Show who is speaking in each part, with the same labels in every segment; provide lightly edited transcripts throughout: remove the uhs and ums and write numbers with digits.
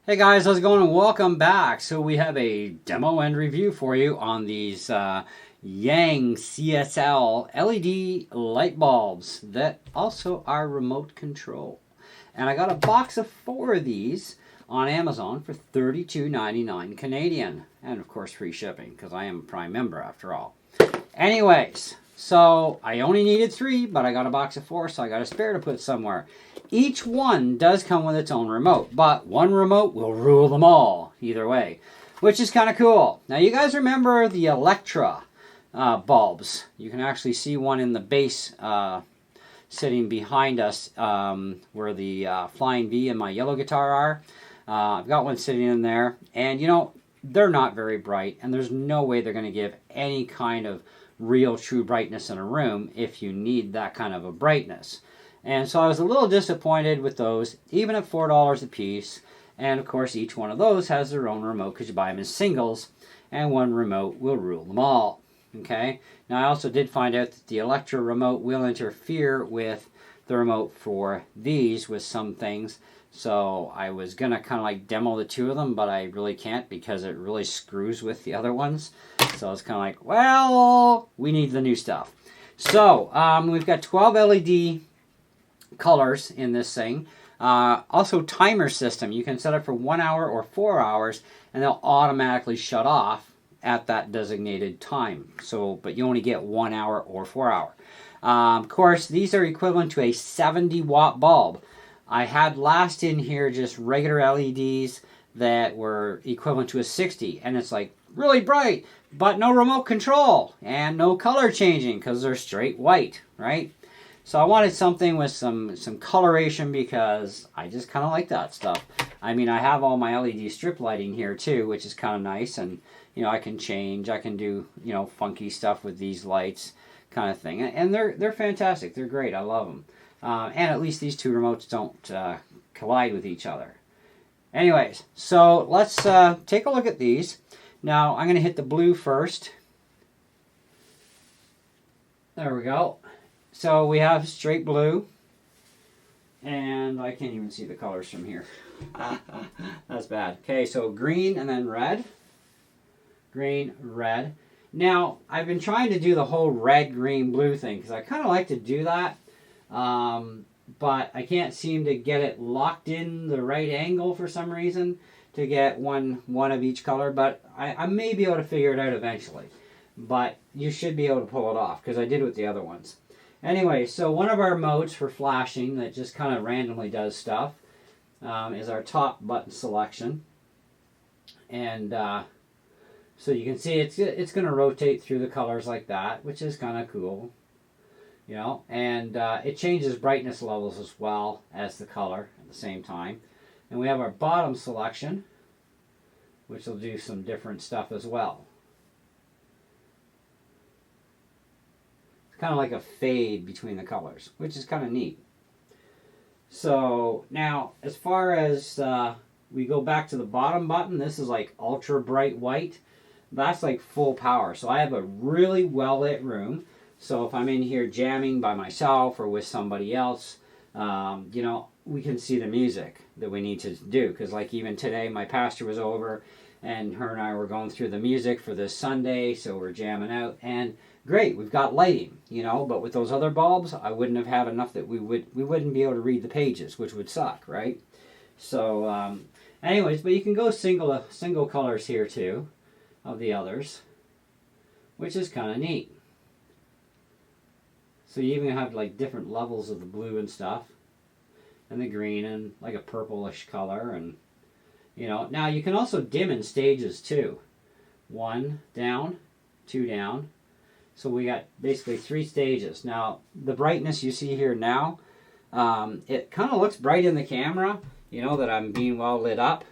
Speaker 1: Hey guys, how's it going and welcome back. So we have a demo and review for you on these Yangcsl LED light bulbs that also are remote control. And I got a box of 4 of these on Amazon for $32.99 Canadian. And of course free shipping because I am a Prime member after all. Anyways, so I only needed 3, but I got a box of 4, so I got a spare to put somewhere. Each one does come with its own remote, but one remote will rule them all, either way, which is kind of cool. Now, you guys remember the Electra bulbs. You can actually see one in the base sitting behind us where the Flying V and my yellow guitar are. I've got one sitting in there, and you know, they're not very bright, and there's no way they're going to give any kind of real true brightness in a room if you need that kind of a brightness. And so I was a little disappointed with those, even at $4 a piece. And of course, each one of those has their own remote because you buy them in singles, and one remote will rule them all. Okay. Now I also did find out that the Electra remote will interfere with the remote for these with some things. So I was going to kind of like demo the 2 of them, but I really can't because it really screws with the other ones. So it's kind of like, well, we need the new stuff. So we've got 12 LED colors in this thing. Also timer system. You can set it for 1 hour or 4 hours, and they'll automatically shut off at that designated time. So, but you only get 1 hour or 4 hour. Of course, these are equivalent to a 70-watt bulb. I had last in here just regular LEDs that were equivalent to a 60, and it's like really bright, but no remote control and no color changing because they're straight white, right? So I wanted something with some coloration because I just kind of like that stuff. I mean, I have all my LED strip lighting here too, which is kind of nice, and you know, I can change, I can do, you know, funky stuff with these lights kind of thing. And they're fantastic. They're great. I love them. And at least these 2 remotes don't collide with each other. Anyways, so let's take a look at these. Now, I'm going to hit the blue first. There we go. So we have straight blue. And I can't even see the colors from here. That's bad. Okay, so green and then red. Green, red. Now, I've been trying to do the whole red, green, blue thing because I kind of like to do that. But I can't seem to get it locked in the right angle for some reason to get one of each color, but I may be able to figure it out eventually. But you should be able to pull it off because I did with the other ones. Anyway, so one of our modes for flashing that just kind of randomly does stuff is our top button selection. And so you can see it's going to rotate through the colors like that, which is kind of cool. You know, and it changes brightness levels as well as the color at the same time. And we have our bottom selection, which will do some different stuff as well. It's kind of like a fade between the colors, which is kind of neat. So now, as far as we go back to the bottom button, this is like ultra bright white. That's like full power. So I have a really well lit room. So if I'm in here jamming by myself or with somebody else, you know, we can see the music that we need to do. Because like even today, my pastor was over and her and I were going through the music for this Sunday. So we're jamming out. And great, we've got lighting, you know. But with those other bulbs, I wouldn't have had enough that we wouldn't be able to read the pages, which would suck, right? So anyways, but you can go single colors here too of the others, which is kind of neat. So you even have like different levels of the blue and stuff, and the green and like a purplish color, and you know. Now you can also dim in stages too. 1 down, 2 down. So we got basically 3 stages. Now the brightness you see here now, it kind of looks bright in the camera, you know, that I'm being well lit up.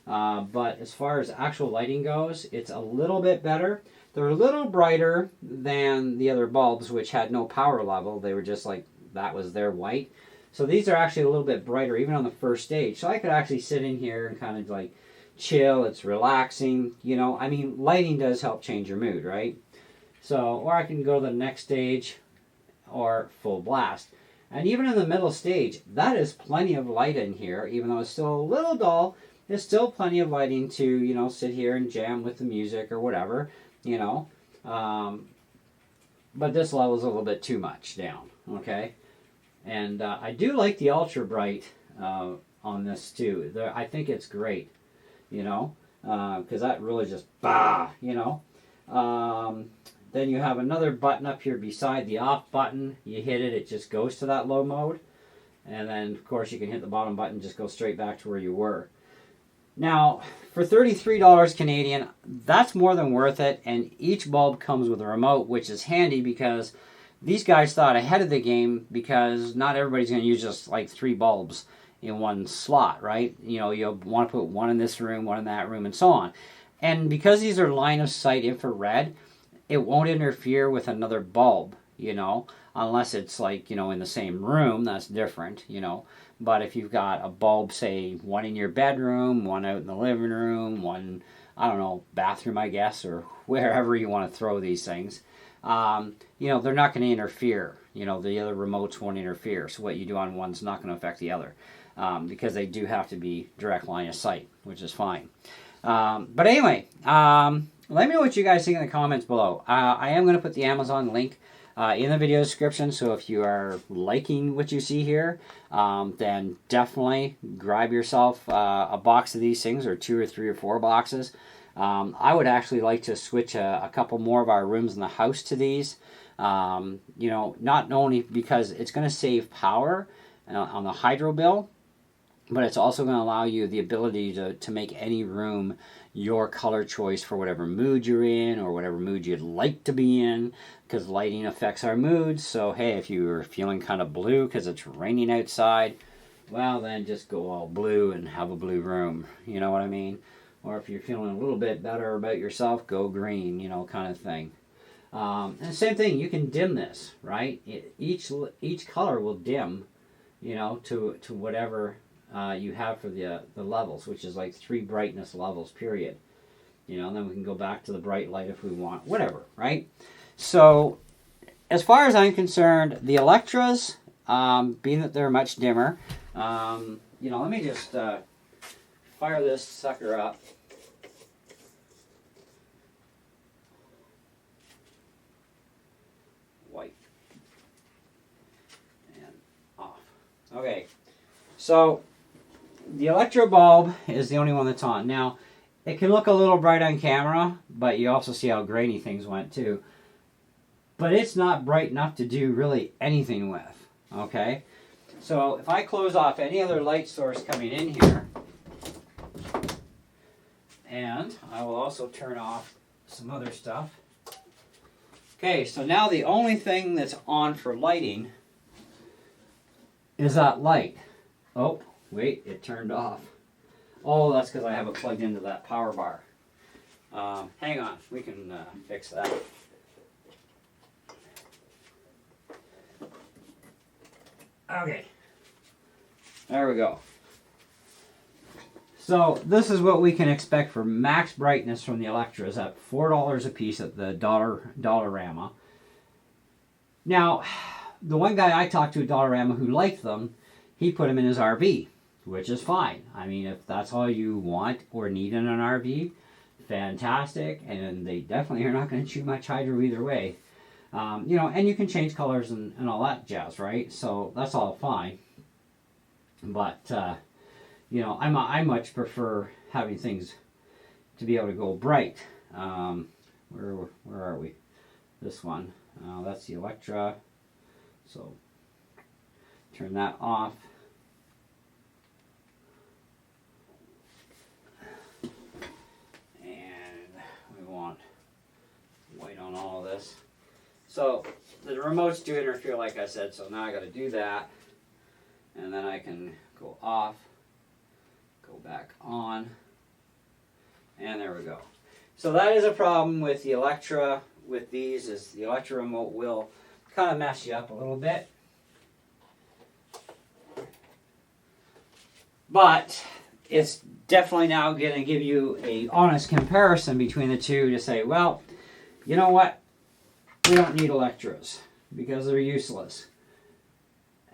Speaker 1: But as far as actual lighting goes, it's a little bit better. They're a little brighter than the other bulbs, which had no power level. They were just like, that was their white. So these are actually a little bit brighter, even on the first stage. So I could actually sit in here and kind of like chill. It's relaxing, you know. I mean, lighting does help change your mood, right? So, or I can go to the next stage or full blast. And even in the middle stage, that is plenty of light in here, even though it's still a little dull. it's still plenty of lighting to, you know, sit here and jam with the music or whatever, you know. But this level is a little bit too much down, okay? And I do like the ultra bright on this too. I think it's great, you know, because that really just, bah, you know. Then you have another button up here beside the off button. You hit it, it just goes to that low mode. And then, of course, you can hit the bottom button, just go straight back to where you were. Now, for $33 Canadian, that's more than worth it. And each bulb comes with a remote, which is handy because these guys thought ahead of the game, because not everybody's going to use just like 3 bulbs in one slot, right? You know, you'll want to put one in this room, one in that room, and so on. And because these are line of sight infrared, it won't interfere with another bulb, you know, unless it's like, you know, in the same room, that's different, you know. But if you've got a bulb, say, one in your bedroom, one out in the living room, one, I don't know, bathroom, I guess, or wherever you want to throw these things, you know, they're not going to interfere. You know, the other remotes won't interfere. So what you do on one's not going to affect the other, because they do have to be direct line of sight, which is fine. But anyway, let me know what you guys think in the comments below. I am going to put the Amazon link in the video description, so if you are liking what you see here, then definitely grab yourself a box of these things, or 2 or 3 or 4 boxes. I would actually like to switch a couple more of our rooms in the house to these, you know, not only because it's going to save power on the hydro bill, but it's also going to allow you the ability to make any room your color choice for whatever mood you're in, or whatever mood you'd like to be in, because lighting affects our moods. So hey, if you're feeling kind of blue because it's raining outside, well then just go all blue and have a blue room, you know what I mean? Or if you're feeling a little bit better about yourself, go green, you know, kind of thing. And the same thing, you can dim this, right? Each color will dim, you know, to whatever you have for the levels, which is like 3 brightness levels, period. You know, and then we can go back to the bright light if we want, whatever, right? So, as far as I'm concerned, the Electras, being that they're much dimmer, you know, let me just fire this sucker up. White. And off. Okay, so the Electro bulb is the only one that's on. Now, it can look a little bright on camera, but you also see how grainy things went too. But it's not bright enough to do really anything with, okay? So if I close off any other light source coming in here, and I will also turn off some other stuff. Okay, so now the only thing that's on for lighting is that light. Oh, wait, it turned off. Oh, that's because I have it plugged into that power bar. Hang on, we can fix that. Okay, there we go. So this is what we can expect for max brightness from the Electras at $4 a piece at the Dollarama. Now, the one guy I talked to at Dollarama who liked them, he put them in his RV, which is fine. I mean, if that's all you want or need in an RV, fantastic. And they definitely are not going to chew much hydro either way. You know, and you can change colors and all that jazz, right? So that's all fine. But, you know, I much prefer having things to be able to go bright. Where are we? This one. That's the Electra. So turn that off. And we want white on all of this. So the remotes do interfere, like I said, so now I got to do that. And then I can go off, go back on, and there we go. So that is a problem with the Electra, with these, is the Electra remote will kind of mess you up a little bit. But it's definitely now going to give you an honest comparison between the two to say, well, you know what? We don't need Electras because they're useless.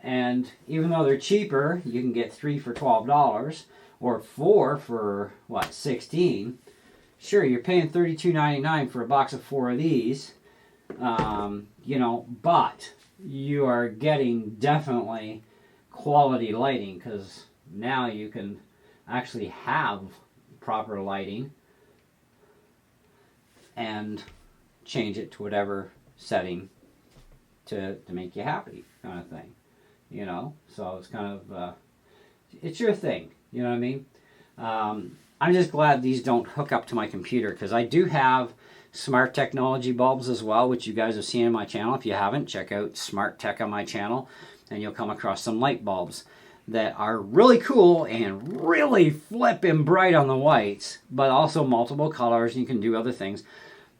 Speaker 1: And even though they're cheaper, you can get 3 for $12, or 4 for, what, 16. Sure, you're paying $32.99 for a box of 4 of these, you know, but you are getting definitely quality lighting, because now you can actually have proper lighting and change it to whatever setting to make you happy, kind of thing, you know. So it's kind of it's your thing, you know what I mean. I'm just glad these don't hook up to my computer, because I do have smart technology bulbs as well, which you guys have seen on my channel. If you haven't, check out Smart Tech on my channel and you'll come across some light bulbs that are really cool and really flippin' bright on the whites, but also multiple colors, and you can do other things.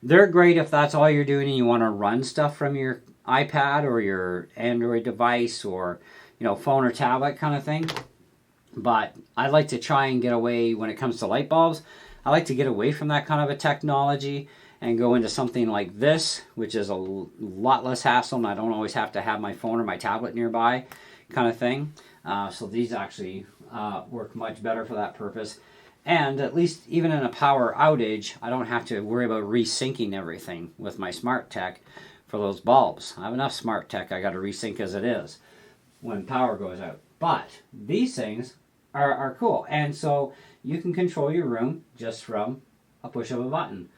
Speaker 1: They're great if that's all you're doing and you want to run stuff from your iPad or your Android device, or, you know, phone or tablet kind of thing. But I like to try and get away, when it comes to light bulbs, I like to get away from that kind of a technology and go into something like this, which is a lot less hassle, and I don't always have to have my phone or my tablet nearby, kind of thing. So these actually work much better for that purpose. And at least even in a power outage, I don't have to worry about resyncing everything with my Smart Tech for those bulbs. I have enough Smart Tech I got to resync as it is when power goes out. But these things are cool. And so you can control your room just from a push of a button.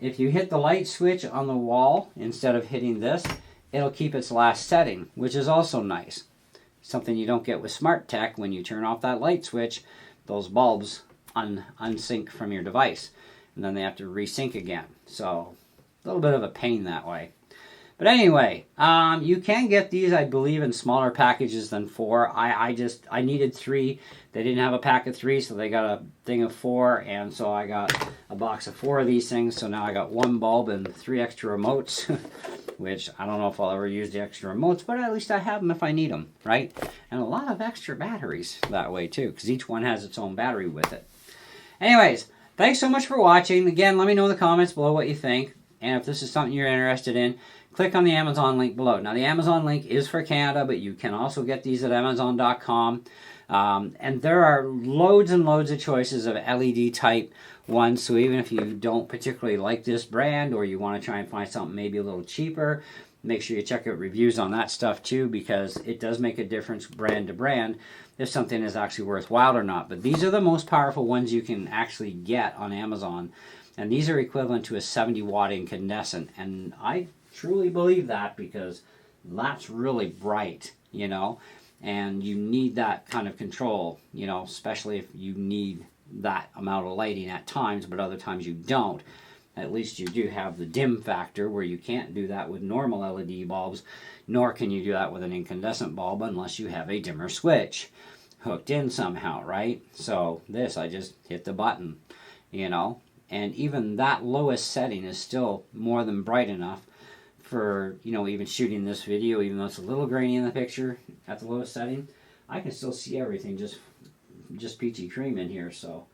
Speaker 1: If you hit the light switch on the wall instead of hitting this, it'll keep its last setting, which is also nice. Something you don't get with Smart Tech. When you turn off that light switch, those bulbs unsync from your device, and then they have to resync again. So a little bit of a pain that way. But anyway, you can get these, I believe, in smaller packages than 4. I needed 3. They didn't have a pack of 3, so they got a thing of 4, and so I got a box of 4 of these things. So now I got 1 bulb and 3 extra remotes, which I don't know if I'll ever use the extra remotes, but at least I have them if I need them, right? And a lot of extra batteries that way too, because each one has its own battery with it. Anyways, thanks so much for watching. Again, let me know in the comments below what you think, and if this is something you're interested in, click on the Amazon link below. Now, the Amazon link is for Canada, but you can also get these at Amazon.com. And there are loads and loads of choices of LED type ones. So even if you don't particularly like this brand, or you want to try and find something maybe a little cheaper, make sure you check out reviews on that stuff too, because it does make a difference brand to brand if something is actually worthwhile or not. But these are the most powerful ones you can actually get on Amazon. And these are equivalent to a 70-watt incandescent. And I truly believe that, because that's really bright, you know, and you need that kind of control, you know, especially if you need that amount of lighting at times, but other times you don't. At least you do have the dim factor, where you can't do that with normal LED bulbs, nor can you do that with an incandescent bulb unless you have a dimmer switch hooked in somehow, right? So this, I just hit the button, you know, and even that lowest setting is still more than bright enough for, you know, even shooting this video, even though it's a little grainy in the picture at the lowest setting, I can still see everything just peachy cream in here. So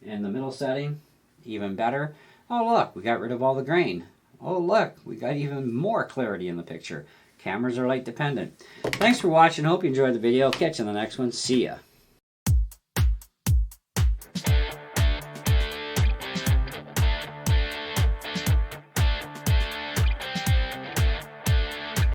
Speaker 1: in the middle setting, even better. Oh look, we got rid of all the grain. Oh look, we got even more clarity in the picture. Cameras are light dependent. Thanks for watching. Hope you enjoyed the video. Catch you in the next one. See ya.